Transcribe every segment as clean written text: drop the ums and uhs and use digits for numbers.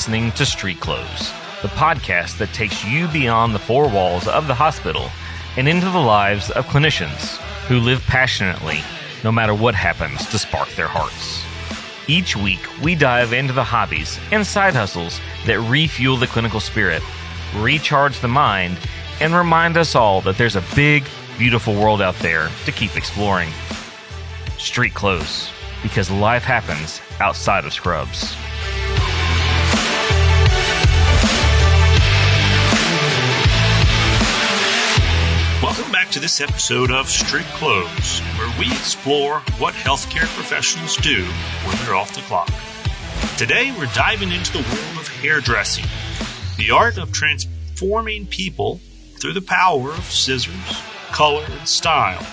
listening to StreetClothes, the podcast that takes you beyond the four walls of the hospital and into the lives of clinicians who live passionately no matter what happens to spark their hearts. Each week, we dive into the hobbies and side hustles that refuel the clinical spirit, recharge the mind, and remind us all that there's a big, beautiful world out there to keep exploring. StreetClothes, because life happens outside of scrubs. Welcome back to this episode of StreetClothes, where we explore what healthcare professionals do when they're off the clock. Today, we're diving into the world of hairdressing, the art of transforming people through the power of scissors, color, and style.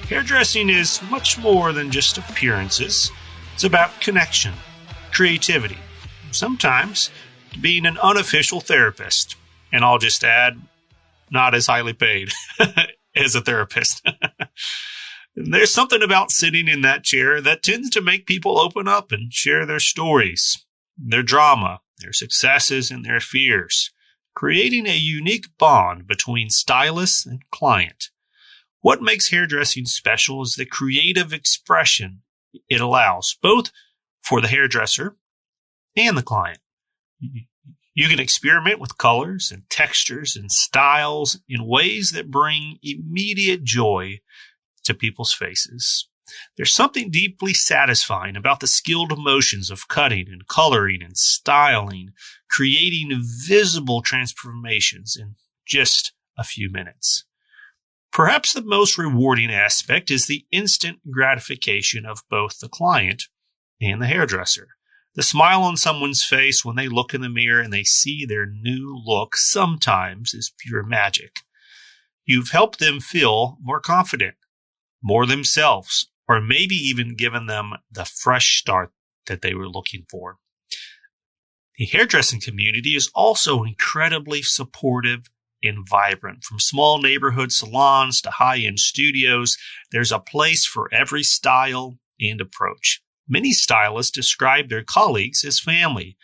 Hairdressing is much more than just appearances. It's about connection, creativity, sometimes being an unofficial therapist. And I'll just add, not as highly paid as a therapist. There's something about sitting in that chair that tends to make people open up and share their stories, their drama, their successes, and their fears, creating a unique bond between stylist and client. What makes hairdressing special is the creative expression it allows, both for the hairdresser and the client. You can experiment with colors and textures and styles in ways that bring immediate joy to people's faces. There's something deeply satisfying about the skilled motions of cutting and coloring and styling, creating visible transformations in just a few minutes. Perhaps the most rewarding aspect is the instant gratification of both the client and the hairdresser. The smile on someone's face when they look in the mirror and they see their new look sometimes is pure magic. You've helped them feel more confident, more themselves, or maybe even given them the fresh start that they were looking for. The hairdressing community is also incredibly supportive and vibrant. From small neighborhood salons to high-end studios, there's a place for every style and approach. Many stylists describe their colleagues as family,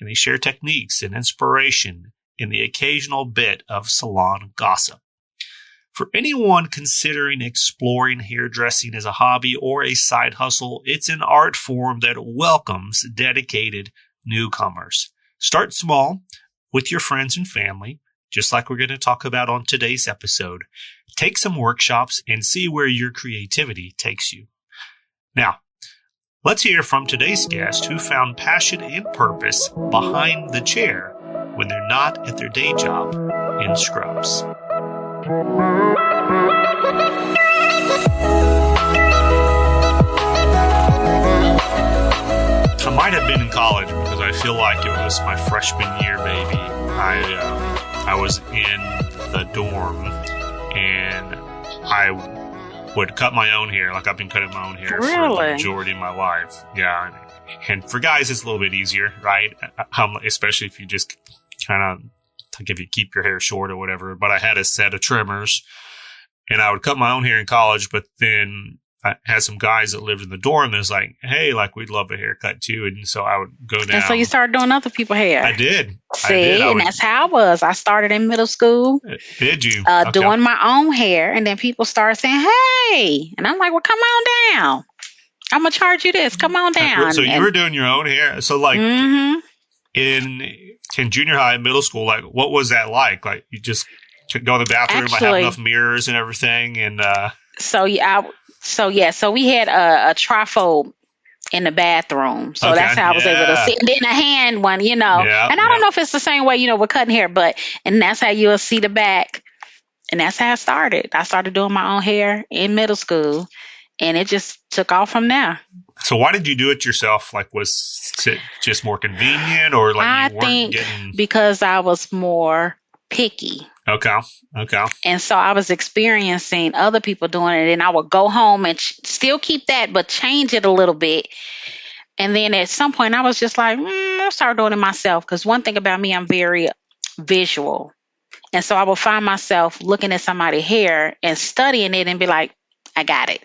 and they share techniques and inspiration and the occasional bit of salon gossip. For anyone considering exploring hairdressing as a hobby or a side hustle, it's an art form that welcomes dedicated newcomers. Start small with your friends and family, just like we're going to talk about on today's episode. Take some workshops and see where your creativity takes you. Now, let's hear from today's guest who found passion and purpose behind the chair when they're not at their day job in scrubs. I might have been in college because I feel like it was my freshman year, maybe. I was in the dorm and I would cut my own hair. Like I've been cutting my own hair for the majority of my life. Yeah. And for guys, it's a little bit easier, right? Especially if you just kind of, like if you keep your hair short or whatever. But I had a set of trimmers and I would cut my own hair in college, but then I had some guys that lived in the dorm that was like, hey, like we'd love a haircut too. And so I would go down. And so you started doing other people's hair. I did. See, and that's how I was. I started in middle school. Did you? Okay. Doing my own hair. And then people started saying, hey. And I'm like, well, come on down. I'm going to charge you this. Come on down. So you were doing your own hair. So like in junior high, middle school, like what was that like? Like you just go to the bathroom, I have enough mirrors and everything. And So we had a trifold in the bathroom. So that's how I was able to see. And then a hand one, and I don't know if it's the same way, with cutting hair, and that's how you'll see the back. And that's how I started. I started doing my own hair in middle school and it just took off from there. So why did you do it yourself? Like, was it just more convenient or like you weren't getting... because I was more picky. Okay. And so I was experiencing other people doing it, and I would go home and still keep that, but change it a little bit. And then at some point, I was just like, I'll start doing it myself. Because one thing about me, I'm very visual. And so I would find myself looking at somebody's hair and studying it and be like, I got it.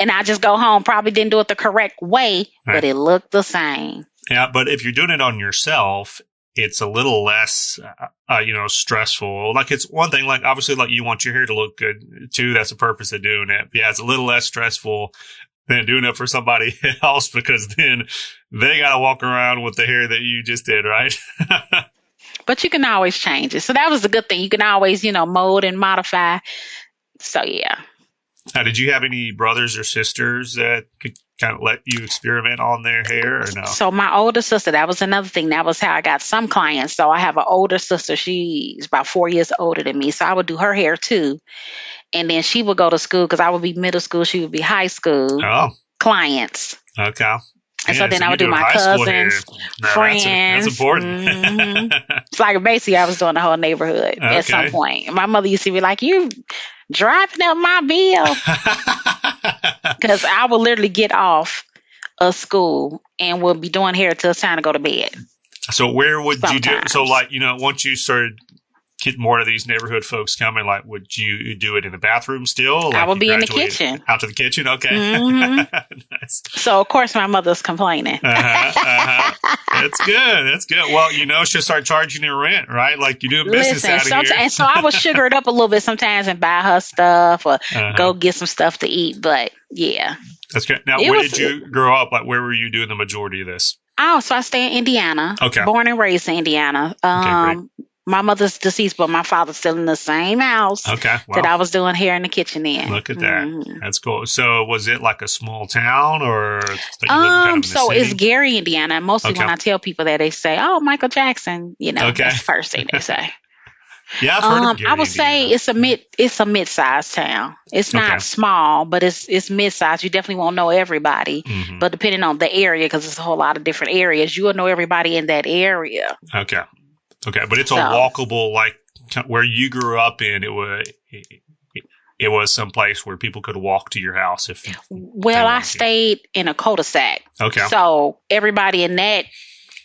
And I just go home, probably didn't do it the correct way, but it looked the same. Yeah, but if you're doing it on yourself, it's a little less, stressful. Like it's one thing, like obviously, like you want your hair to look good too. That's the purpose of doing it. Yeah, it's a little less stressful than doing it for somebody else because then they got to walk around with the hair that you just did, right? But you can always change it. So that was the good thing. You can always, mold and modify. So yeah. Now, did you have any brothers or sisters that could kind of let you experiment on their hair or no? So my older sister, that was another thing. That was how I got some clients. So I have an older sister. She's about 4 years older than me. So I would do her hair too. And then she would go to school because I would be middle school. She would be high school clients. Okay. And so then I would do my cousins, friends. That's important. It's like basically I was doing the whole neighborhood at some point. My mother used to be like, "You driving up my bill," because I would literally get off of school and would be doing hair till it's time to go to bed. So where would you do? So like once you started get more of these neighborhood folks coming, like would you do it in the bathroom still? Like I would be in the kitchen. Out to the kitchen? Okay. Nice. So, of course, my mother's complaining. That's good. That's good. Well, she'll start charging you rent, right? Like you doing business out of here. And so I would sugar it up a little bit sometimes and buy her stuff or go get some stuff to eat. But, yeah. That's good. Now, where did you grow up? Like, where were you doing the majority of this? Oh, so I stay in Indiana. Okay. Born and raised in Indiana. Okay, great. My mother's deceased, but my father's still in the same house that I was doing hair in the kitchen in. Look at that. Mm-hmm. That's cool. So was it like a small town or? So it's Gary, Indiana. Mostly when I tell people that, they say, "Oh, Michael Jackson." That's the first thing they say. Yeah, I've heard of Gary, I would say it's a mid-sized town. It's not small, but it's mid-sized. You definitely won't know everybody, but depending on the area, because it's a whole lot of different areas, you will know everybody in that area. Okay, but it's a walkable, like where you grew up in. It was some place where people could walk to your house if. Well, I stayed in a cul-de-sac. Okay. So everybody in that,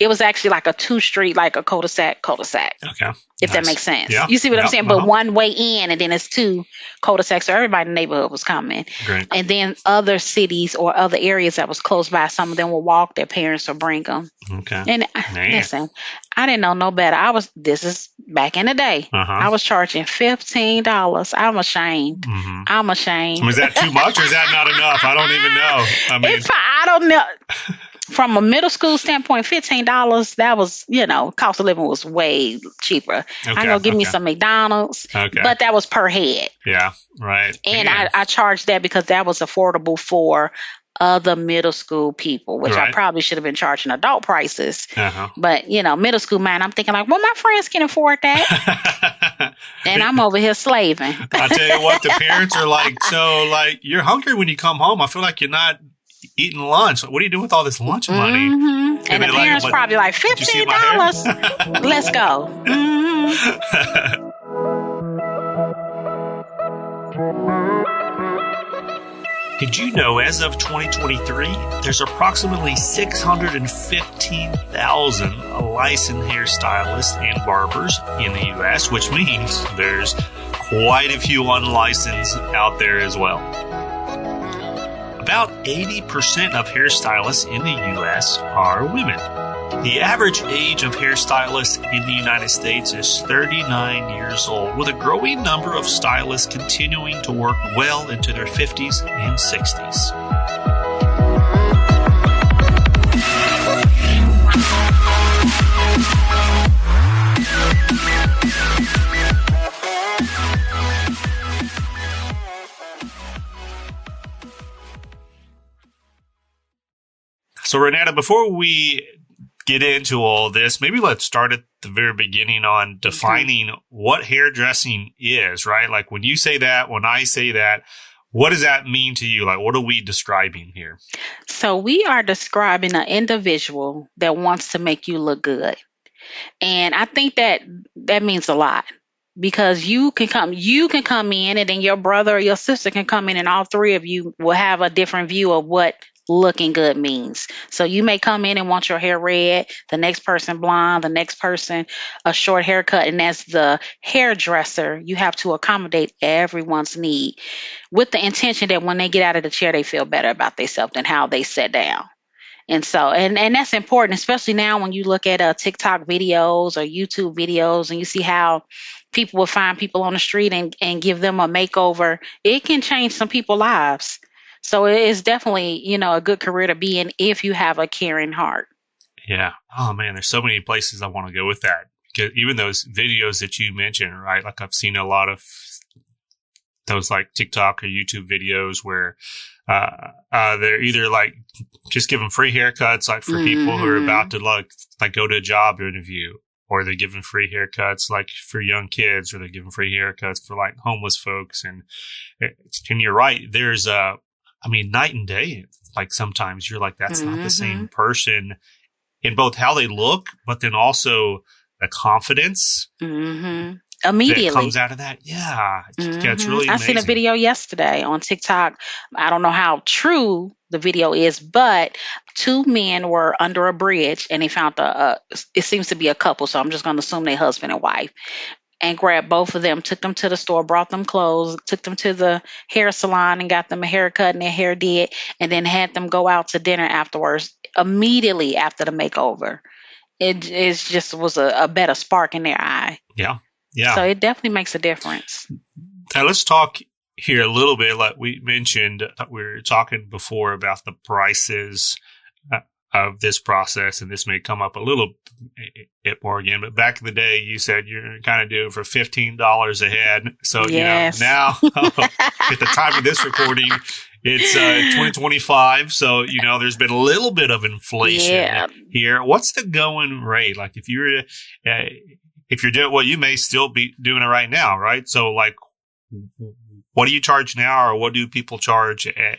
it was actually like a 2-street, like a cul-de-sac. Okay. If that makes sense. Yeah. You see what I'm saying? But one way in, and then it's 2 cul-de-sacs. So everybody in the neighborhood was coming. Great. And then other cities or other areas that was close by, some of them would walk. Their parents would bring them. Okay. And listen, I didn't know no better. This is back in the day. I was charging $15. I'm ashamed. I'm ashamed. Is that too much or is that not enough? I don't even know. I don't know. From a middle school standpoint, $15, that was, cost of living was way cheaper. I'm going to give me some McDonald's, but that was per head. Yeah, right. And I charged that because that was affordable for other middle school people, which I probably should have been charging adult prices. But, middle school, man, I'm thinking like, well, my friends can afford that. And I'm over here slaving. I tell you what, the parents are like, so like, you're hungry when you come home. I feel like you're not eating lunch. What are you doing with all this lunch money? And the parents probably like $15. Let's go. Did you know as of 2023, there's approximately 615,000 licensed hairstylists and barbers in the U.S., which means there's quite a few unlicensed out there as well. About 80% of hairstylists in the U.S. are women. The average age of hairstylists in the United States is 39 years old, with a growing number of stylists continuing to work well into their 50s and 60s. So, Raynetta, before we get into all this, maybe let's start at the very beginning on defining what hairdressing is, right? Like when you say that, when I say that, what does that mean to you? Like, what are we describing here? So we are describing an individual that wants to make you look good. And I think that means a lot. Because you can come in, and then your brother or your sister can come in, and all 3 of you will have a different view of what looking good means. So you may come in and want your hair red, the next person blonde, the next person a short haircut, and as the hairdresser, you have to accommodate everyone's need with the intention that when they get out of the chair, they feel better about themselves than how they sat down. And so, and that's important, especially now when you look at TikTok videos or YouTube videos and you see how people will find people on the street and give them a makeover. It can change some people's lives. So it is definitely, a good career to be in if you have a caring heart. Yeah. Oh man, there's so many places I want to go with that. Because even those videos that you mentioned, right? Like I've seen a lot of those like TikTok or YouTube videos where they're either like just giving free haircuts, like for people who are about to like go to a job interview, or they're giving free haircuts like for young kids, or they're giving free haircuts for like homeless folks. And you're right. There's night and day. Like sometimes you're like, that's not the same person in both how they look, but then also the confidence. Immediately that comes out of that. Yeah. It's really amazing. I seen a video yesterday on TikTok. I don't know how true the video is, but two men were under a bridge and they found it seems to be a couple. So I'm just going to assume they're husband and wife, and grabbed both of them, took them to the store, brought them clothes, took them to the hair salon and got them a haircut and their hair did, and then had them go out to dinner afterwards, immediately after the makeover. It just was a better spark in their eye. Yeah. Yeah. So it definitely makes a difference. Now let's talk here a little bit. Like we mentioned, we were talking before about the prices of this process, and this may come up a little bit more again. But back in the day, you said you're kind of doing for $15 a head. So yes. Now at the time of this recording, it's 2025. So there's been a little bit of inflation here. What's the going rate? Like if you're doing, well, you may still be doing it right now, right? So like, what do you charge now, or what do people charge at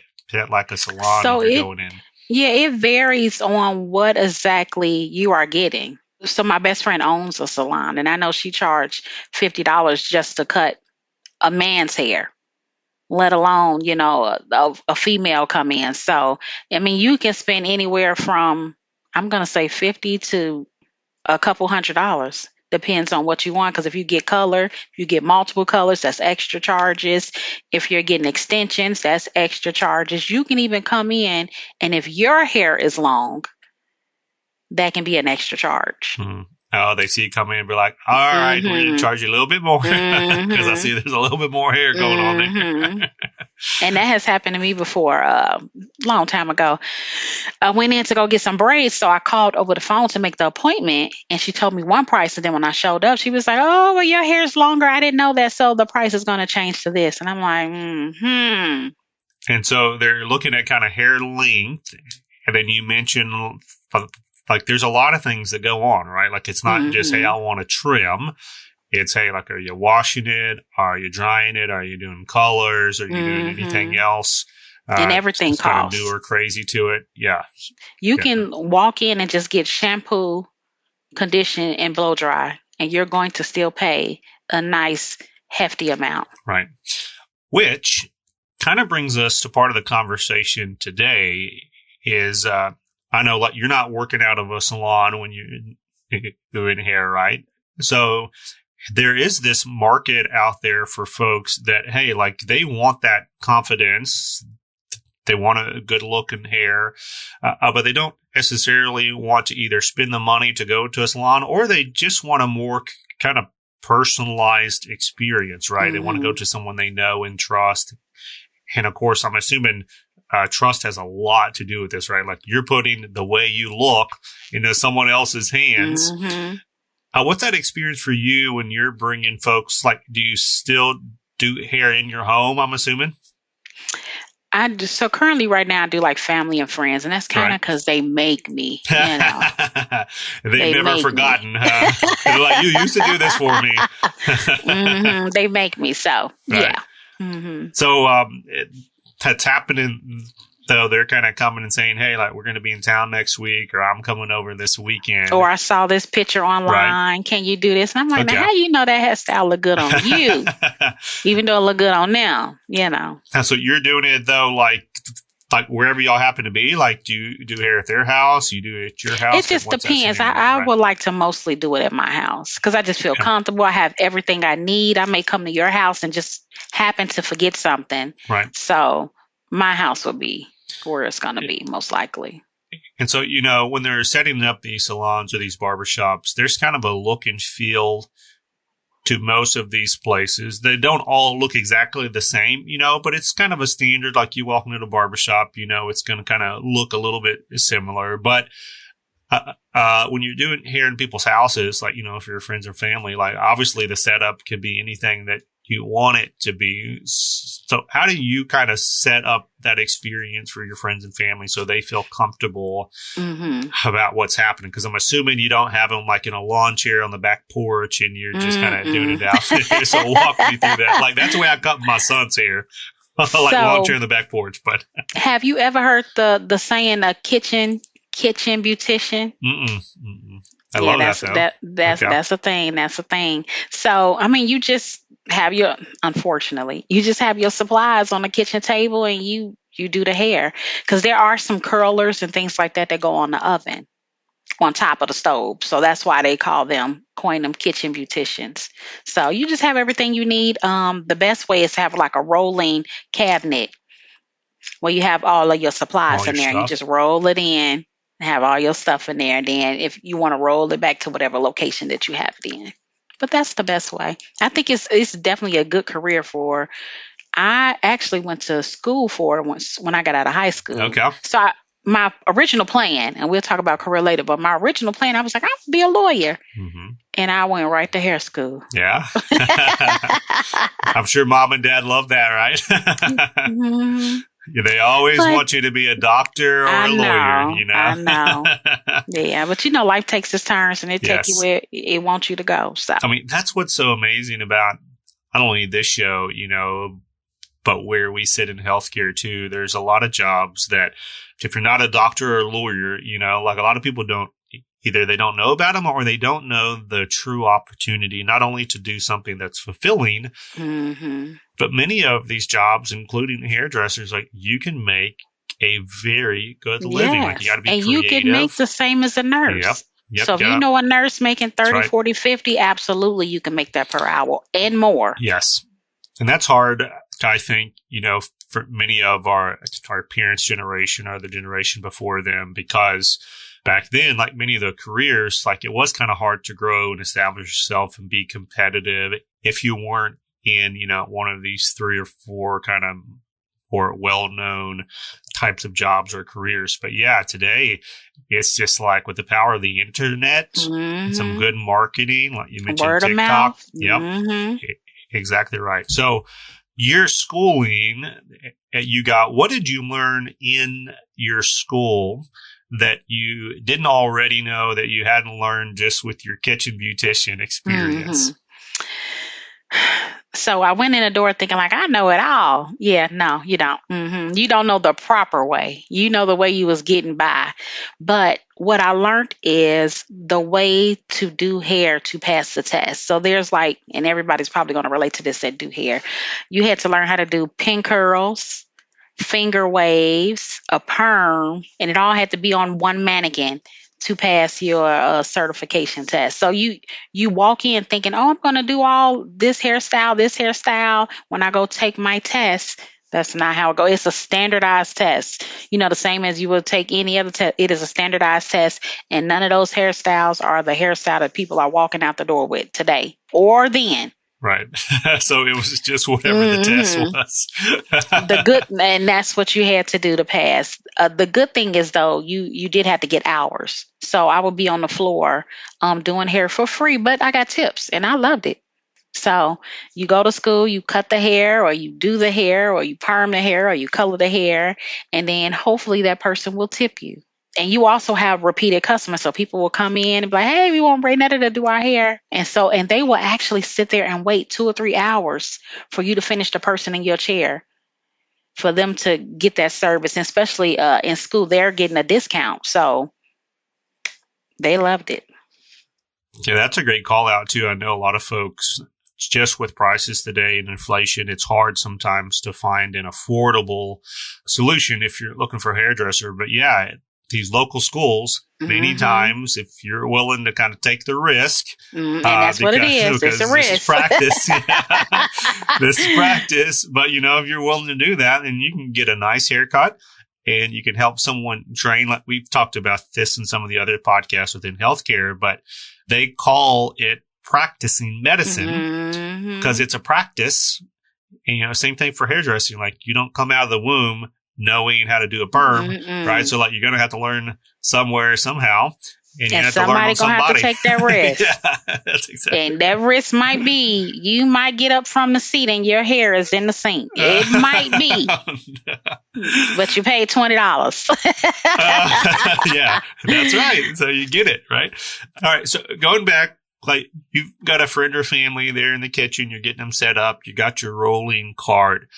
like a salon if you're going in? Yeah, it varies on what exactly you are getting. So my best friend owns a salon, and I know she charged $50 just to cut a man's hair, let alone, a female come in. So, you can spend anywhere from, I'm going to say 50 to a couple $100. Depends on what you want, because if you get color, if you get multiple colors, that's extra charges. If you're getting extensions, that's extra charges. You can even come in, and if your hair is long, that can be an extra charge. Mm-hmm. Oh, they see you come in and be like, all right, we're going to charge you a little bit more, because I see there's a little bit more hair going on there. And that has happened to me before, a long time ago. I went in to go get some braids, so I called over the phone to make the appointment, and she told me one price, and then when I showed up, she was like, oh, well, your hair's longer. I didn't know that, so the price is going to change to this. And I'm like, And so they're looking at kind of hair length, and then you mentioned, like, there's a lot of things that go on, right? Like, it's not just, hey, I want to trim. It's, hey, like, are you washing it? Are you drying it? Are you doing colors? Are you doing anything else? And everything costs. Kind of new or crazy to it. Yeah. You can walk in and just get shampoo, condition, and blow dry, and you're going to still pay a nice, hefty amount. Right. Which kind of brings us to part of the conversation today is, I know, like, you're not working out of a salon when you're doing hair, right? So there is this market out there for folks that, hey, like, they want that confidence. They want a good looking hair, but they don't necessarily want to either spend the money to go to a salon, or they just want a more kind of personalized experience, right? They want to go to someone they know and trust. And of course, I'm assuming trust has a lot to do with this, right? Like, you're putting the way you look into someone else's hands. What's that experience for you when you're bringing folks? Like, do you still do hair in your home, I'm assuming? So currently right now I do like family and friends, and that's kind of because they make me, They've never forgotten. They're like, you used to do this for me. They make me. So, right. Yeah. So, that's happening, though. They're kind of coming and saying, hey, like, we're going to be in town next week, or I'm coming over this weekend. Or I saw this picture online. Right. Can you do this? And I'm like, now, how you know that hairstyle look good on you? Even though it look good on them, And so you're doing it, though, like wherever y'all happen to be? Like, do you do hair at their house? You do it at your house? It just depends. I would like to mostly do it at my house, because I just feel comfortable. I have everything I need. I may come to your house and just happen to forget something. Right. So my house will be where it's going to be, most likely. And so, when they're setting up these salons or these barbershops, there's kind of a look and feel to most of these places. They don't all look exactly the same, but it's kind of a standard. Like you walk into a barbershop, it's going to kind of look a little bit similar. But when you're doing hair in people's houses, like, if you're friends or family, like obviously the setup could be anything that you want it to be. So how do you kind of set up that experience for your friends and family so they feel comfortable about what's happening? Because I'm assuming you don't have them like in a lawn chair on the back porch and you're just kind of doing it out. So walk me through that. Like that's the way I cut my son's hair. Like lawn chair on the back porch. But have you ever heard the saying a kitchen beautician? I love that. That's a thing. That's a thing. So, I mean, you just have unfortunately, you just have your supplies on the kitchen table and you do the hair. Because there are some curlers and things like that go on the oven on top of the stove. So that's why they coin them kitchen beauticians. So you just have everything you need. The best way is to have like a rolling cabinet where you have all of your supplies in there and you just roll it in. Have all your stuff in there, and then if you want to roll it back to whatever location that you have it in. But that's the best way. I think it's definitely a good career for. I actually went to school for it once when I got out of high school. Okay. So my original plan, and we'll talk about career later, but my original plan, I was like, I'll be a lawyer. And I went right to hair school. Yeah. I'm sure mom and dad love that, right? They always want you to be a doctor or a lawyer, I know. Yeah, but life takes its turns and it takes you where it wants you to go. So I mean, that's what's so amazing about not only this show, but where we sit in healthcare too. There's a lot of jobs that if you're not a doctor or a lawyer, like a lot of people either they don't know about them or they don't know the true opportunity, not only to do something that's fulfilling, but many of these jobs, including hairdressers, like you can make a very good living. Like you got to be creative. And you can make the same as a nurse. Yep, so if you know a nurse making 30, 40, 50, absolutely you can make that per hour and more. Yes. And that's hard, I think, for many of our parents' generation or the generation before them, because back then, like many of the careers, like it was kind of hard to grow and establish yourself and be competitive if you weren't in, one of these 3 or 4 kind of or well-known types of jobs or careers. But yeah, today it's just like with the power of the internet and some good marketing, like you mentioned, word TikTok. Of mouth. Yep. Exactly right. So your schooling, what did you learn in your school that you didn't already know that you hadn't learned just with your kitchen beautician experience? So I went in the door thinking like, I know it all. Yeah, no, you don't. You don't know the proper way. You know the way you was getting by. But what I learned is the way to do hair to pass the test. So there's like, and everybody's probably going to relate to this that do hair. You had to learn how to do pin curls, finger waves, a perm, and it all had to be on one mannequin to pass your certification test. So you walk in thinking, oh, I'm going to do all this hairstyle. When I go take my test, that's not how it goes. It's a standardized test. The same as you would take any other test. It is a standardized test, and none of those hairstyles are the hairstyle that people are walking out the door with today or then. Right. So it was just whatever the test was. And that's what you had to do to pass. The good thing is though, you did have to get hours. So I would be on the floor, doing hair for free, but I got tips and I loved it. So you go to school, you cut the hair or you do the hair or you perm the hair or you color the hair, and then hopefully that person will tip you. And you also have repeated customers. So people will come in and be like, hey, we want Raynetta to do our hair. And they will actually sit there and wait 2 or 3 hours for you to finish the person in your chair for them to get that service. And especially in school, they're getting a discount. So they loved it. Yeah, that's a great call out too. I know a lot of folks, just with prices today and inflation, it's hard sometimes to find an affordable solution if you're looking for a hairdresser. But yeah, these local schools, many times, if you're willing to kind of take the risk. And that's what it is. It's a risk. This is practice. This is practice. But, if you're willing to do that, then you can get a nice haircut and you can help someone train. Like we've talked about this in some of the other podcasts within healthcare, but they call it practicing medicine because it's a practice. And, same thing for hairdressing. Like you don't come out of the womb knowing how to do a perm, right? So like you're going to have to learn somewhere, somehow. And you have to learn on somebody. Have to take that risk. Yeah, that's exactly. And that risk might be you might get up from the seat and your hair is in the sink. It might be, but you paid $20. Yeah, that's right. So you get it, right? All right. So going back, like you've got a friend or family there in the kitchen. You're getting them set up. You got your rolling cart.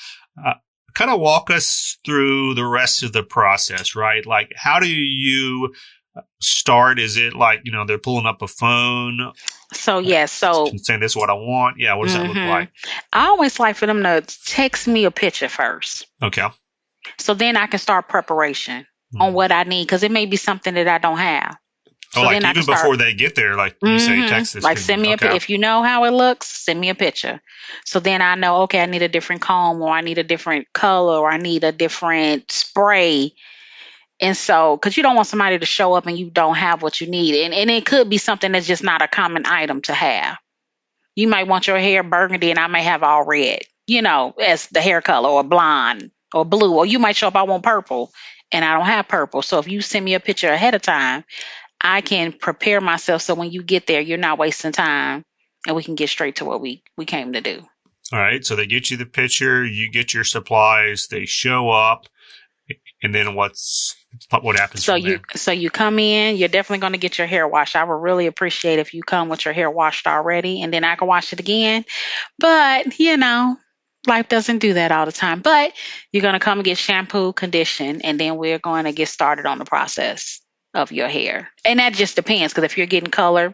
Kind of walk us through the rest of the process, right? Like how do you start? Is it like, they're pulling up a phone? So, yes. So saying this is what I want. Yeah. What does that look like? I always like for them to text me a picture first. Okay. So then I can start preparation on what I need because it may be something that I don't have. So like even before they get there, like you say, text this. Like send me a picture. If you know how it looks, send me a picture. So then I know, okay, I need a different comb or I need a different color or I need a different spray. And so, because you don't want somebody to show up and you don't have what you need. And it could be something that's just not a common item to have. You might want your hair burgundy and I may have all red, as the hair color or blonde or blue. Or you might show up, I want purple and I don't have purple. So if you send me a picture ahead of time, I can prepare myself so when you get there, you're not wasting time and we can get straight to what we came to do. All right. So they get you the picture, you get your supplies, they show up, and then what happens from there? So you come in, you're definitely going to get your hair washed. I would really appreciate if you come with your hair washed already and then I can wash it again. But, life doesn't do that all the time. But you're going to come and get shampoo, condition, and then we're going to get started on the process of your hair. And that just depends because if you're getting color,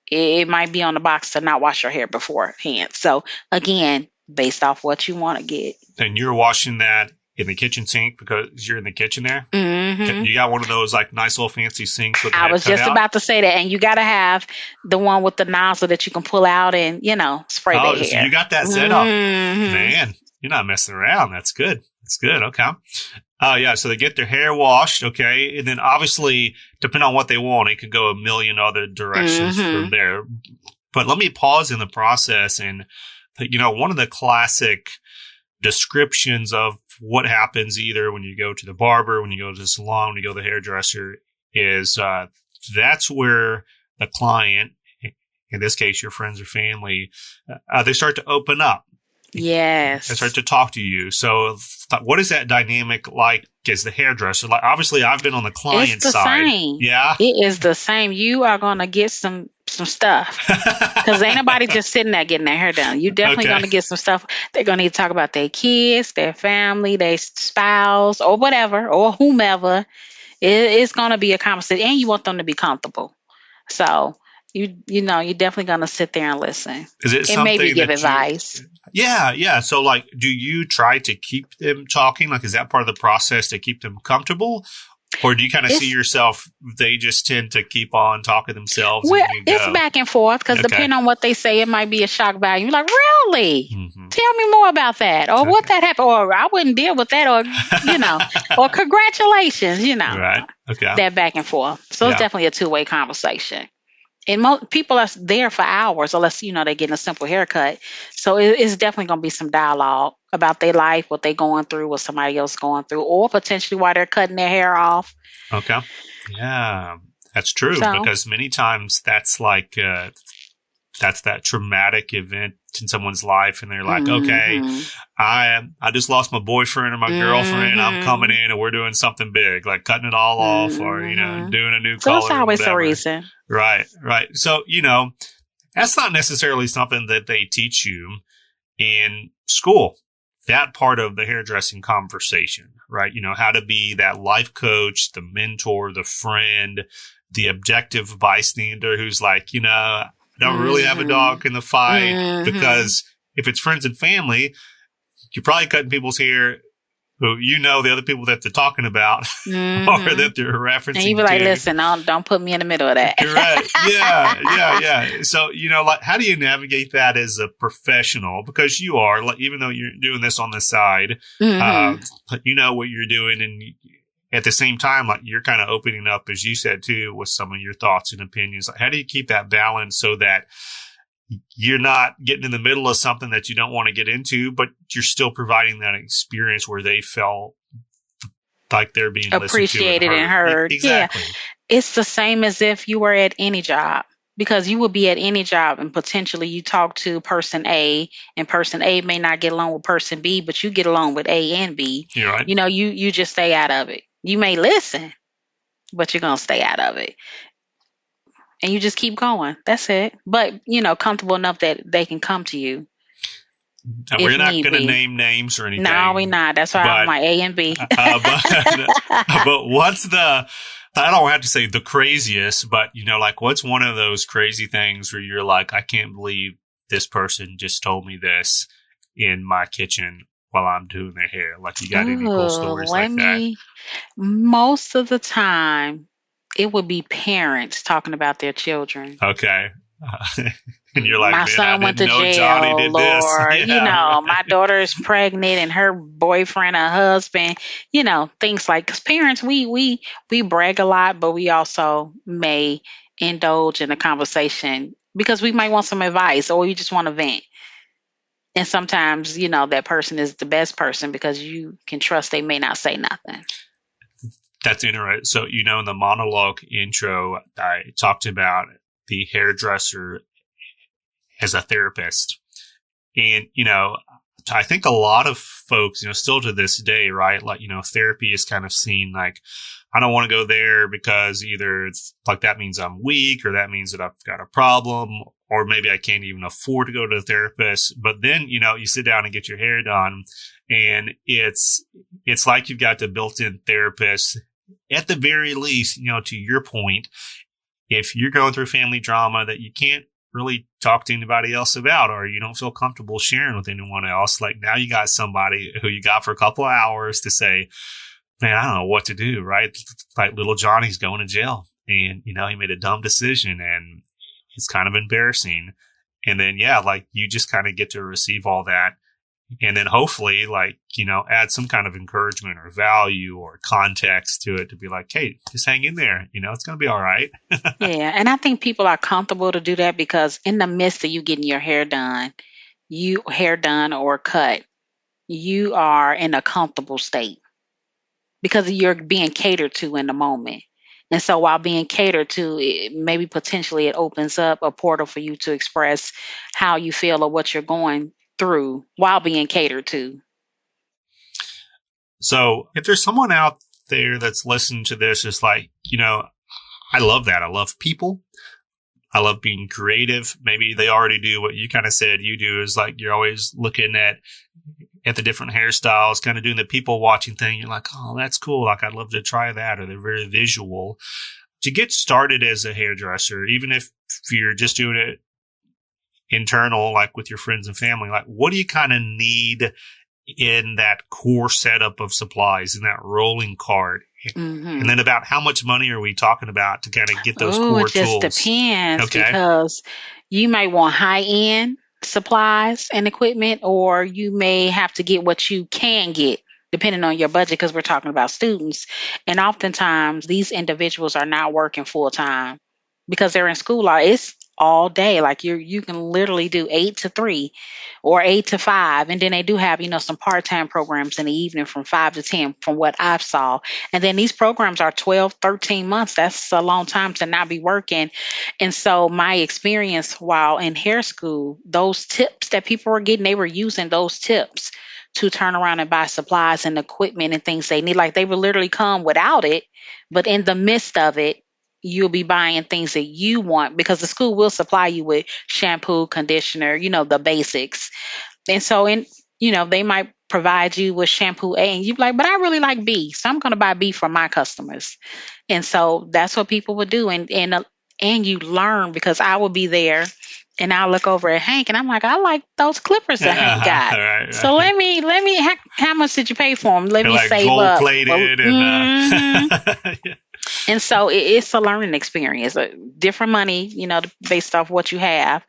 it might be on the box to not wash your hair beforehand. So again, based off what you want to get. And you're washing that in the kitchen sink because you're in the kitchen there? Mm-hmm. You got one of those like nice little fancy sinks with the I was just about to say that. And you got to have the one with the nozzle that you can pull out and, spray the hair. So you got that set up. Man, you're not messing around. That's good. That's good. Okay. Yeah, so they get their hair washed, okay, and then obviously, depending on what they want, it could go a million other directions from there. But let me pause in the process and, one of the classic descriptions of what happens either when you go to the barber, when you go to the salon, when you go to the hairdresser is that's where the client, in this case, your friends or family, they start to open up. Yes. And start to talk to you. So what is that dynamic like as the hairdresser? Like, obviously, I've been on the client side. Same. Yeah. It is the same. You are going to get some stuff because ain't nobody just sitting there getting their hair done. You definitely going to get some stuff. They're going to need to talk about their kids, their family, their spouse, or whatever, or whomever. It's going to be a conversation, and you want them to be comfortable. So you're definitely going to sit there and listen. Is it and something maybe give that advice? Yeah. So, like, do you try to keep them talking? Like, is that part of the process to keep them comfortable? Or do you kind of see yourself, they just tend to keep on talking themselves? Well, it's back and forth because depending on what they say, it might be a shock value. You're like, really? Mm-hmm. Tell me more about that. Or what that happened. Or I wouldn't deal with that. Or, or congratulations, Right. Okay. That back and forth. So it's definitely a two-way conversation. And people are there for hours unless, they're getting a simple haircut. So it's definitely going to be some dialogue about their life, what they're going through, what somebody else is going through, or potentially why they're cutting their hair off. Okay. Yeah, that's true because many times that's like that's that traumatic event in someone's life and they're like, okay, I just lost my boyfriend or my girlfriend. I'm coming in and we're doing something big, like cutting it all off or, doing a new color. So it's always a reason. Right. So, that's not necessarily something that they teach you in school. That part of the hairdressing conversation, right? How to be that life coach, the mentor, the friend, the objective bystander who's like, I don't really have a dog in the fight because if it's friends and family, you're probably cutting people's hair who the other people that they're talking about or that they're referencing. And you be like, listen, don't put me in the middle of that. Correct. Yeah. So, like, how do you navigate that as a professional? Because you are, like, even though you're doing this on the side, you know what you're doing and at the same time, like you're kind of opening up, as you said too, with some of your thoughts and opinions. Like, how do you keep that balance so that you're not getting in the middle of something that you don't want to get into, but you're still providing that experience where they felt like they're being Appreciated and heard. Exactly. Yeah. It's the same as if you were at any job, because you would be at any job and potentially you talk to person A, and person A may not get along with person B, but you get along with A and B. You're right. You just stay out of it. You may listen, but you're going to stay out of it. And you just keep going. That's it. But, comfortable enough that they can come to you. And we're not going to name names or anything. No, we're not. That's why I'm like A and B. But what's I don't have to say the craziest, but like what's one of those crazy things where you're like, I can't believe this person just told me this in my kitchen while I'm doing their hair. Like, you got any cool stories like that? Most of the time, it would be parents talking about their children. Okay. And you're like, my son went to jail, Johnny did Lord. This. Yeah. My daughter is pregnant and her boyfriend, her husband, things like, because parents, we brag a lot, but we also may indulge in a conversation because we might want some advice or we just want to vent. And sometimes, that person is the best person because you can trust they may not say nothing. That's interesting. So, in the monologue intro, I talked about the hairdresser as a therapist. And, I think a lot of folks, still to this day, right? Like, therapy is kind of seen like, I don't want to go there because either it's like that means I'm weak or that means that I've got a problem, or maybe I can't even afford to go to a therapist. But then, you sit down and get your hair done and it's like you've got the built-in therapist. At the very least, to your point, if you're going through family drama that you can't really talk to anybody else about, or you don't feel comfortable sharing with anyone else, like now you got somebody who you got for a couple of hours to say, man, I don't know what to do, right? Like little Johnny's going to jail and, he made a dumb decision and it's kind of embarrassing. And then, like you just kind of get to receive all that. And then hopefully, add some kind of encouragement or value or context to it to be like, hey, just hang in there. It's going to be all right. Yeah. And I think people are comfortable to do that because in the midst of you getting your hair done or cut, you are in a comfortable state because you're being catered to in the moment. And so while being catered to, maybe potentially it opens up a portal for you to express how you feel or what you're going through while being catered to. So if there's someone out there that's listening to this, it's like, I love that. I love people. I love being creative. Maybe they already do what you kind of said you do, is like you're always looking at the different hairstyles, kind of doing the people watching thing. You're like, oh, that's cool. Like, I'd love to try that. Or they're very visual. To get started as a hairdresser, even if you're just doing it internal, like with your friends and family, like what do you kind of need in that core setup of supplies, in that rolling cart? Mm-hmm. And then about how much money are we talking about to kind of get those core tools? It just depends, because you might want high-end supplies and equipment, or you may have to get what you can get depending on your budget, because we're talking about students. And oftentimes these individuals are not working full-time because they're in school. It's all day. Like you can literally do 8 to 3 or 8 to 5. And then they do have, some part-time programs in the evening from 5 to 10 from what I've saw. And then these programs are 12, 13 months. That's a long time to not be working. And so my experience while in hair school, those tips that people were getting, they were using those tips to turn around and buy supplies and equipment and things they need. Like they would literally come without it, but in the midst of it, you'll be buying things that you want, because the school will supply you with shampoo, conditioner, the basics. And so, they might provide you with shampoo A, and you're like, but I really like B, so I'm going to buy B for my customers. And so that's what people would do. And you learn, because I will be there and I'll look over at Hank and I'm like, I like those clippers that Hank got. Right. So let me, how much did you pay for them? Let me like save gold up. Plated Yeah. And so it's a learning experience, different money, based off what you have.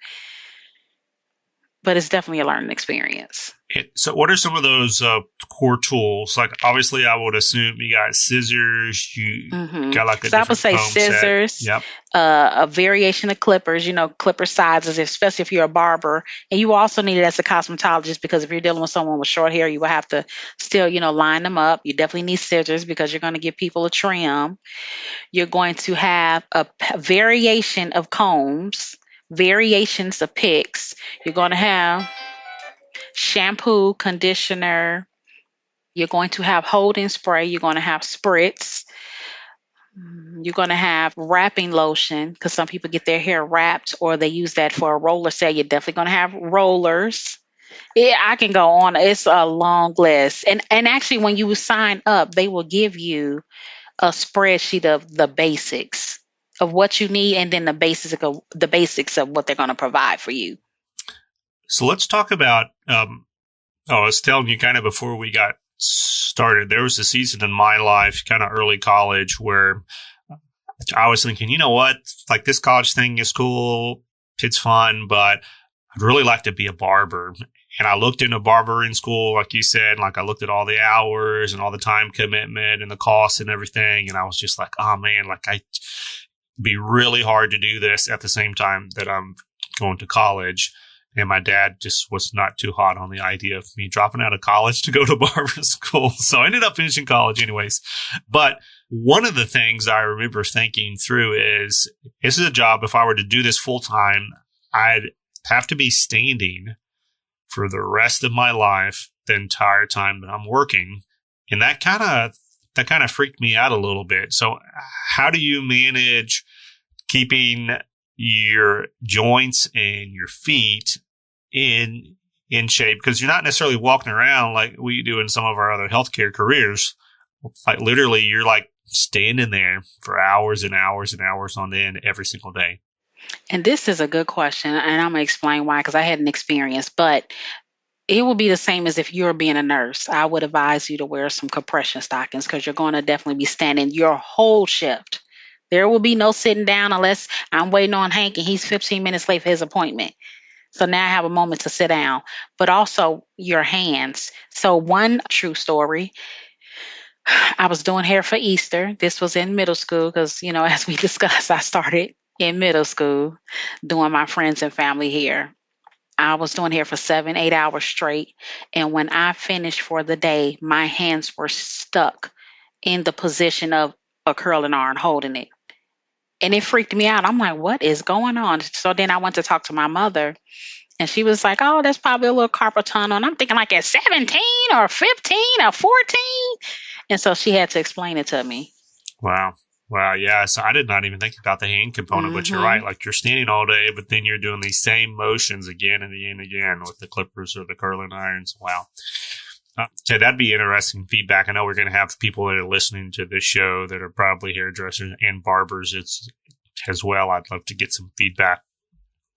but it's definitely a learning experience. So what are some of those core tools? Like, obviously, I would assume you got scissors, you got like a So I would different say comb scissors, set. Yep. a variation of clippers, clipper sizes, especially if you're a barber. And you also need it as a cosmetologist, because if you're dealing with someone with short hair, you will have to still, line them up. You definitely need scissors because you're going to give people a trim. You're going to have a variation of combs, variations of picks. You're going to have shampoo, conditioner. You're going to have holding spray. You're going to have spritz. You're going to have wrapping lotion, because some people get their hair wrapped or they use that for a roller set. You're definitely going to have rollers. Yeah, I can go on. It's a long list. And actually, when you sign up, they will give you a spreadsheet of the basics of what you need, and then the basics of what they're going to provide for you. So let's talk about, I was telling you kind of before we got started, there was a season in my life, kind of early college, where I was thinking, you know what, like this college thing is cool, it's fun, but I'd really like to be a barber. And I looked into barbering school, like you said, like I looked at all the hours and all the time commitment and the costs and everything. And I was just like, oh man, like it'd be really hard to do this at the same time that I'm going to college. And my dad just was not too hot on the idea of me dropping out of college to go to barber school. So I ended up finishing college anyways. But one of the things I remember thinking through is, this is a job, if I were to do this full time, I'd have to be standing for the rest of my life, the entire time that I'm working. And that kind of freaked me out a little bit. So how do you manage keeping your joints and your feet in shape? Because you're not necessarily walking around like we do in some of our other healthcare careers. Like literally, you're like standing there for hours and hours and hours on end every single day. And this is a good question, and I'm going to explain why, because I had an experience, but it will be the same as if you're being a nurse. I would advise you to wear some compression stockings, because you're going to definitely be standing your whole shift. There will be no sitting down unless I'm waiting on Hank and he's 15 minutes late for his appointment. So now I have a moment to sit down, but also your hands. So one true story, I was doing hair for Easter. This was in middle school because, as we discussed, I started in middle school doing my friends and family hair. I was doing hair for 7-8 hours straight. And when I finished for the day, my hands were stuck in the position of a curling iron holding it. And it freaked me out. I'm like, what is going on? So then I went to talk to my mother, and she was like, oh, that's probably a little carpal tunnel. And I'm thinking like at 17 or 15 or 14. And so she had to explain it to me. Wow. Yeah. So I did not even think about the hand component, but you're right. Like you're standing all day, but then you're doing these same motions again and again and again with the clippers or the curling irons. Wow. So that'd be interesting feedback. I know we're going to have people that are listening to this show that are probably hairdressers and barbers as well. I'd love to get some feedback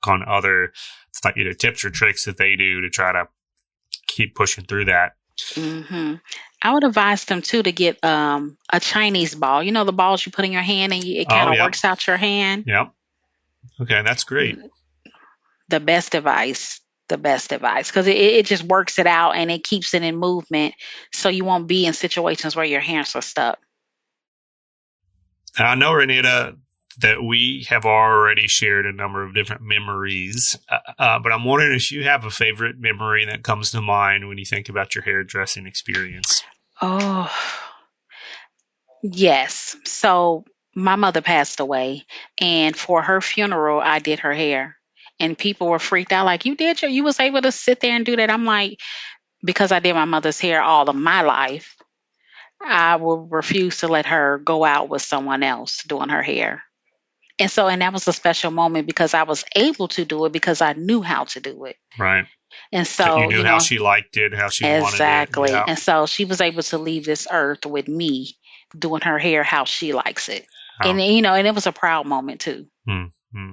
on other tips or tricks that they do to try to keep pushing through that. I would advise them too to get a Chinese ball. You know, the balls you put in your hand and it kind of works out your hand. Yep. Okay, that's great. The best advice, because it just works it out and it keeps it in movement, so you won't be in situations where your hands are stuck. I know, Raynetta, that we have already shared a number of different memories, but I'm wondering if you have a favorite memory that comes to mind when you think about your hairdressing experience. Oh, yes. So my mother passed away, and for her funeral, I did her hair. And people were freaked out, like, you was able to sit there and do that. I'm like, because I did my mother's hair all of my life, I will refuse to let her go out with someone else doing her hair. And that was a special moment because I was able to do it because I knew how to do it. Right. And so you knew how she liked it, how she wanted it. Exactly. Yeah. And so she was able to leave this earth with me doing her hair how she likes it. Oh. And and it was a proud moment too. Mm-hmm.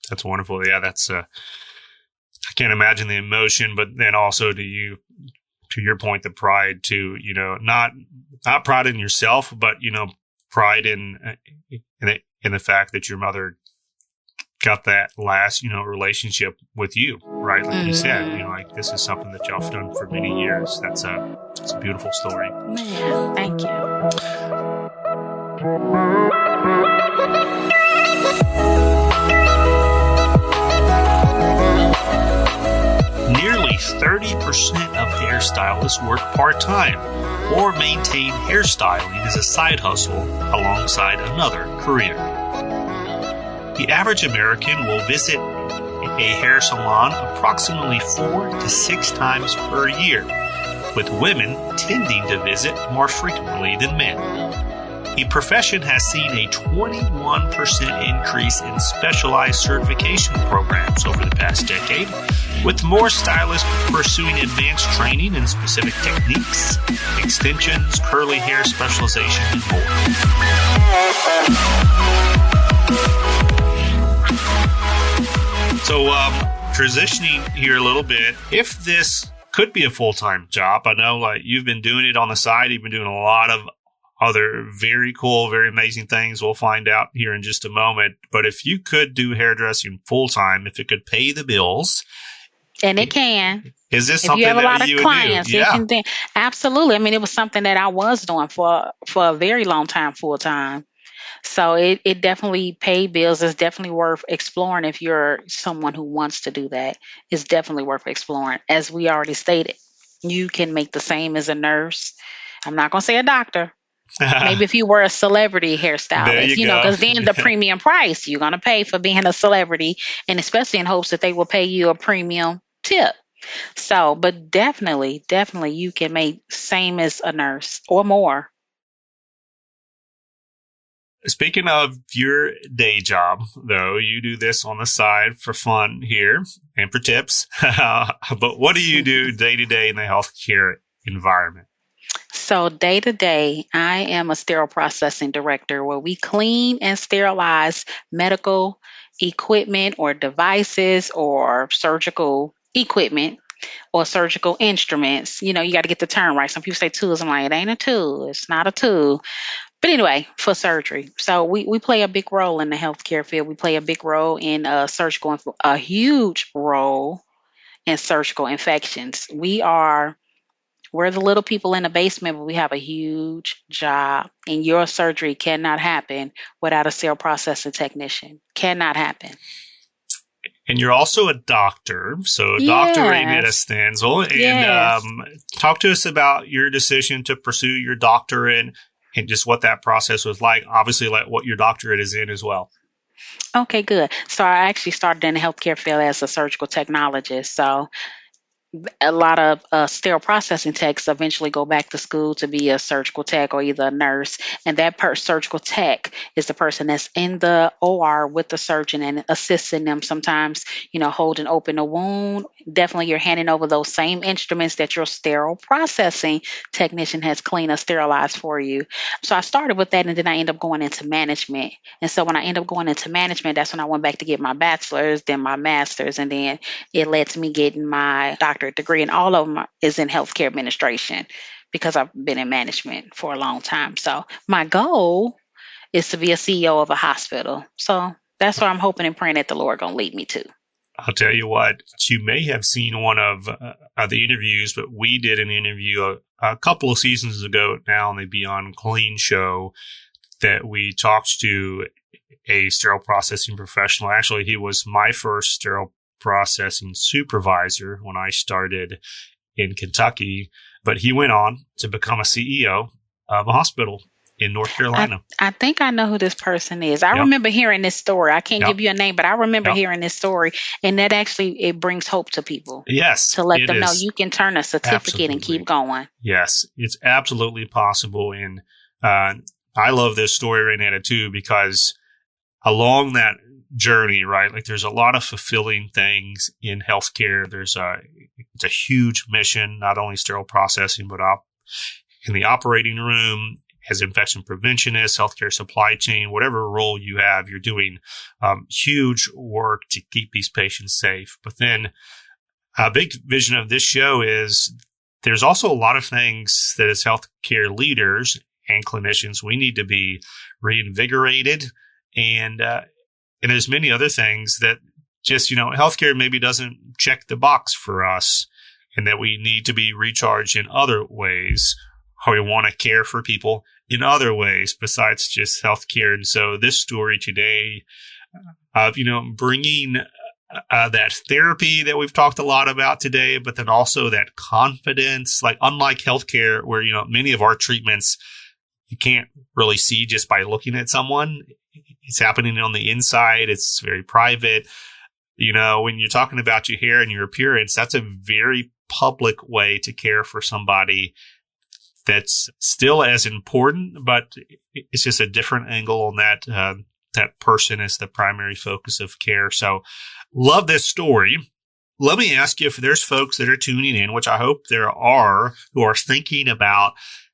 That's wonderful. Yeah, that's I can't imagine the emotion, but then also to your point, the pride too, not pride in yourself, but pride in the fact that your mother got that last, relationship with you, right? Like you said, like this is something that y'all have done for many years. It's a beautiful story. Man, thank you. Nearly 30% of hairstylists work part-time or maintain hairstyling as a side hustle alongside another career. The average American will visit a hair salon approximately 4 to 6 times per year, with women tending to visit more frequently than men. The profession has seen a 21% increase in specialized certification programs over the past decade, with more stylists pursuing advanced training in specific techniques, extensions, curly hair specialization, and more. So, transitioning here a little bit, if this could be a full-time job, I know like you've been doing it on the side, you've been doing a lot of other very cool, very amazing things. We'll find out here in just a moment. But if you could do hairdressing full-time, if it could pay the bills. And it can. Is this if something you have a lot that of you clients, would do? Yeah. You can absolutely. I mean, it was something that I was doing for a very long time, full-time. So it definitely paid bills. It's definitely worth exploring if you're someone who wants to do that. It's definitely worth exploring. As we already stated, you can make the same as a nurse. I'm not going to say a doctor. Maybe if you were a celebrity hairstylist, because then the premium price you're going to pay for being a celebrity, and especially in hopes that they will pay you a premium tip. So, but definitely you can make same as a nurse or more. Speaking of your day job, though, you do this on the side for fun here and for tips. But what do you do day to day in the healthcare environment? So day to day, I am a sterile processing director where we clean and sterilize medical equipment or devices or surgical equipment or surgical instruments. You got to get the term right. Some people say tools. I'm like, it ain't a tool. It's not a tool. But anyway, for surgery. So we play a big role in the healthcare field. We play a big role in surgical, a huge role in surgical infections. We're the little people in the basement, but we have a huge job. And your surgery cannot happen without a sterile processing technician. Cannot happen. And you're also a doctor. So Dr. Raynetta Stansil. And talk to us about your decision to pursue your doctorate and just what that process was like. Obviously, like what your doctorate is in as well. Okay, good. So I actually started in the healthcare field as a surgical technologist. So a lot of sterile processing techs eventually go back to school to be a surgical tech or either a nurse. And that surgical tech is the person that's in the OR with the surgeon and assisting them sometimes, holding open a wound. Definitely you're handing over those same instruments that your sterile processing technician has cleaned or sterilized for you. So I started with that, and then I ended up going into management. And so when I ended up going into management, that's when I went back to get my bachelor's, then my master's, and then it led to me getting my doctorate degree, and all of them is in healthcare administration because I've been in management for a long time. So my goal is to be a CEO of a hospital. So that's what I'm hoping and praying that the Lord going to lead me to. I'll tell you what, you may have seen one of the interviews, but we did an interview a couple of seasons ago now on the Beyond Clean show that we talked to a sterile processing professional. Actually, he was my first sterile processing supervisor when I started in Kentucky, but he went on to become a CEO of a hospital in North Carolina. I think I know who this person is. I remember hearing this story. I can't give you a name, but I remember hearing this story, and that actually, it brings hope to people. Yes. To let them know you can turn a certificate and keep going. Yes, it's absolutely possible. And I love this story, Raynetta, too, because along that journey, right? Like there's a lot of fulfilling things in healthcare. It's a huge mission, not only sterile processing, but in the operating room as infection preventionist, healthcare supply chain, whatever role you have, you're doing huge work to keep these patients safe. But then a big vision of this show is there's also a lot of things that as healthcare leaders and clinicians, we need to be reinvigorated and And there's many other things that just, healthcare maybe doesn't check the box for us, and that we need to be recharged in other ways, or we want to care for people in other ways besides just healthcare. And so this story today of, bringing that therapy that we've talked a lot about today, but then also that confidence, like unlike healthcare where, many of our treatments you can't really see just by looking at someone. It's happening on the inside. It's very private. When you're talking about your hair and your appearance, that's a very public way to care for somebody that's still as important, but it's just a different angle on that. That person is the primary focus of care. So love this story. Let me ask you if there's folks that are tuning in, which I hope there are, who are thinking about,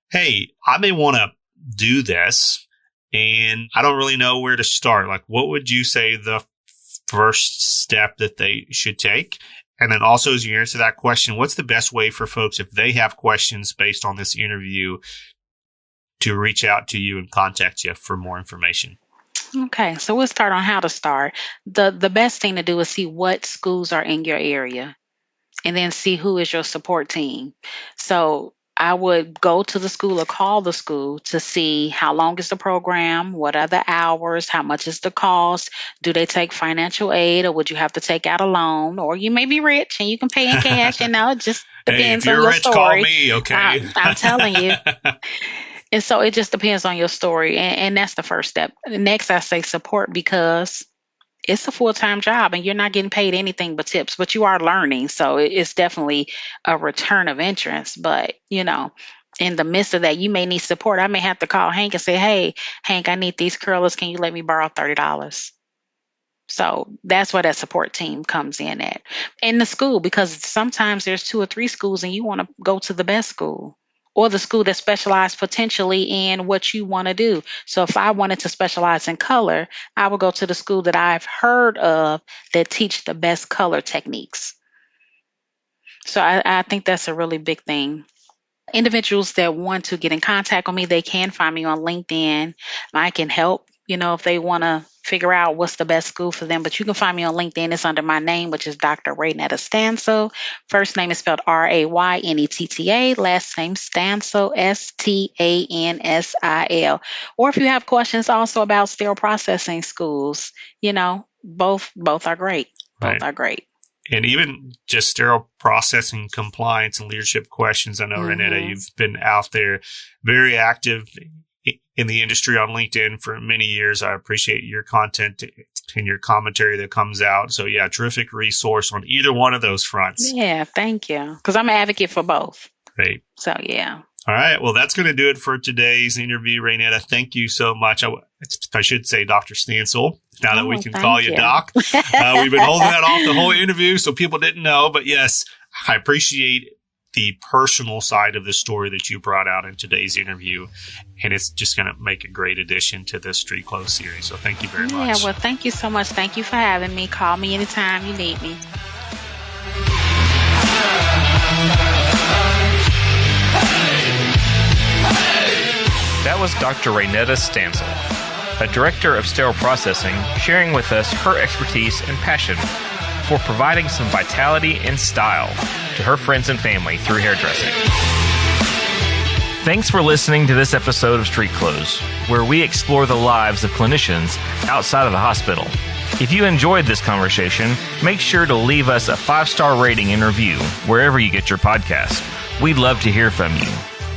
hey, I may want to do this and I don't really know where to start. Like, what would you say the first step that they should take? And then also, as you answer that question, what's the best way for folks, if they have questions based on this interview, to reach out to you and contact you for more information? Okay, so we'll start on how to start. The best thing to do is see what schools are in your area and then see who is your support team. So I would go to the school or call the school to see how long is the program, what are the hours, how much is the cost, do they take financial aid, or would you have to take out a loan, or you may be rich and you can pay in cash. It just depends on your rich, story. Call me, okay? I'm telling you. And so it just depends on your story, and that's the first step. Next, I say support, because it's a full-time job and you're not getting paid anything but tips, but you are learning. So it's definitely a return of interest. But, in the midst of that, you may need support. I may have to call Hank and say, hey, Hank, I need these curlers. Can you let me borrow $30? So that's where that support team comes in at. And the school, because sometimes there's 2 or 3 schools and you want to go to the best school, or the school that specializes potentially in what you want to do. So if I wanted to specialize in color, I would go to the school that I've heard of that teach the best color techniques. So I think that's a really big thing. Individuals that want to get in contact with me, they can find me on LinkedIn. I can help, if they want to figure out what's the best school for them. But you can find me on LinkedIn. It's under my name, which is Dr. Raynetta Stansil. First name is spelled Raynetta. Last name Stansil, Stansil. Or if you have questions also about sterile processing schools, both are great. Both are great. And even just sterile processing compliance and leadership questions. I know, Raynetta, you've been out there very active in the industry on LinkedIn for many years. I appreciate your content and your commentary that comes out. So yeah, terrific resource on either one of those fronts. Yeah, thank you. Because I'm an advocate for both. Great. So yeah. All right. Well, that's going to do it for today's interview, Raynetta. Thank you so much. I should say Dr. Stansil, now that we can call you Doc. We've been holding that off the whole interview, so people didn't know. But yes, I appreciate the personal side of the story that you brought out in today's interview. And it's just going to make a great addition to this StreetClothes series. So thank you very much. Yeah, well, thank you so much. Thank you for having me. Call me anytime you need me. That was Dr. Raynetta Stansil, a director of sterile processing, sharing with us her expertise and passion for providing some vitality and style to her friends and family through hairdressing. Thanks for listening to this episode of StreetClothes, where we explore the lives of clinicians outside of the hospital. If you enjoyed this conversation, make sure to leave us a 5-star rating and review wherever you get your podcast. We'd love to hear from you.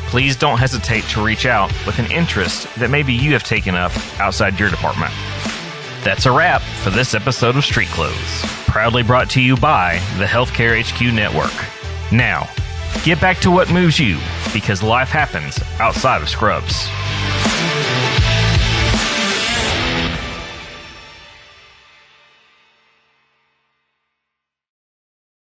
Please don't hesitate to reach out with an interest that maybe you have taken up outside your department. That's a wrap for this episode of StreetClothes, proudly brought to you by the Healthcare HQ Network. Now, get back to what moves you, because life happens outside of scrubs.